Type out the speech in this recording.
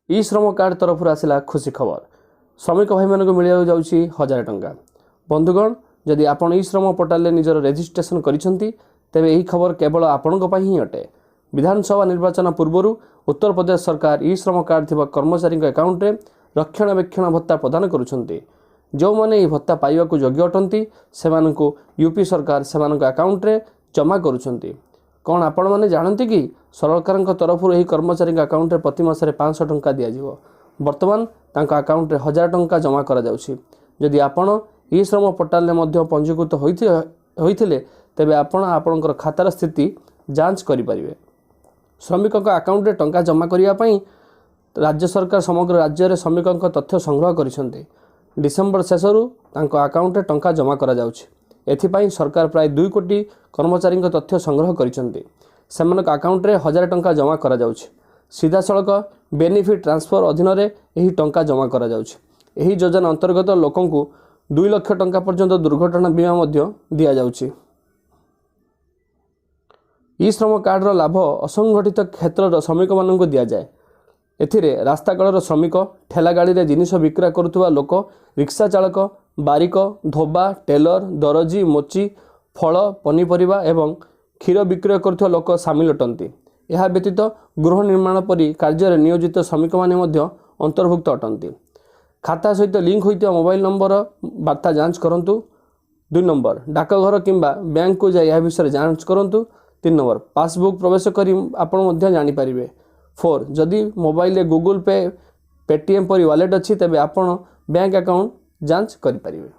ई श्रम कार्ड तरफ आसला खुशी खबर। श्रमिक भाई मानक मिल जाऊँगी 1000 टंका। बंधुगण, जदि आपण ई श्रम पोर्टाल निजर रेजिस्ट्रेशन करिसेंती तेबे यही खबर केवल आपणक ही अटे। विधानसभा निर्वाचन पूर्व उत्तर प्रदेश सरकार ई श्रम कार्ड थिबा कर्मचारी अकाउंट रे रक्षणाबेक्षण भत्ता प्रदान करुछंती। जो माने ई भत्ता पाइबा को योग्य अटंती सेमानकु यूपी सरकार सेमानक अकाउंट रे जमा करुछंती। कौन आपण माने जानती कि सरकार तरफ यही कर्मचारी अकाउंट रे प्रति मासरे 500 टंका दिया जिवो। वर्तमान तांका अकाउंट रे 1000 टंका जमा करा जाउछि। जदि आपण ई श्रम पोर्टाल ले मध्य पंजीकृत होइथिले तेबे आपण आपणकर खातार स्थिति जांच करि परिबे। श्रमिक अकाउंट रे टंका जमा करिया पई राज्य सरकार समग्र राज्य रे श्रमिक तथ्य संग्रह करिसेंते। डिसेंबर शेषरु तांको अकाउंट रे टंका जमा करा जाउछि। एथिपाई सरकार प्राय 2 कोटी कर्मचारी तथ्य संग्रह करिसेंते। सेमानक अकाउंट रे 1000 टंका जमा करा जाउछि। सीधा सड़क बेनिफिट ट्रांसफर अधीन रे एही टंका जमा करा जाउछि। एही योजना अंतर्गत लोकंकु 2 लाख टंका पर्यंत दुर्घटना बीमा मध्य दिया जाउछि। ई श्रम कार्ड रो लाभ असंगठित क्षेत्र श्रमिक मानक दिया जाए। एथिरे रास्ता कड़र श्रमिक, ठेला गाड़ी रे जिनिष विक्रय करुवा लोक, रिक्शा चालक, बारिक, धोबा, टेलर, दरजी, मोची, फल पनीपरिबा एवं क्षीर विक्रय करुवा लोक सामिल अटंती। यह व्यतीत गृह निर्माण परि कार्य नियोजित श्रमिक माने मध्य अंतर्भुक्त अटंती। खाता सहित लिंक होइतिबा मोबाइल नंबर वार्ता जांच करंतु। 2 नंबर डाकघर किंबा बैंक को जाय यह विषय जांच करंतु। 3 नंबर पासबुक प्रवेश करी आपण मध्य जानि परिबे। 4 जदि मोबाइल रे गूगल पे, पेटीएम परि वॉलेट अछि तेबे आपण बैंक अकाउंट जांच करि परिबे।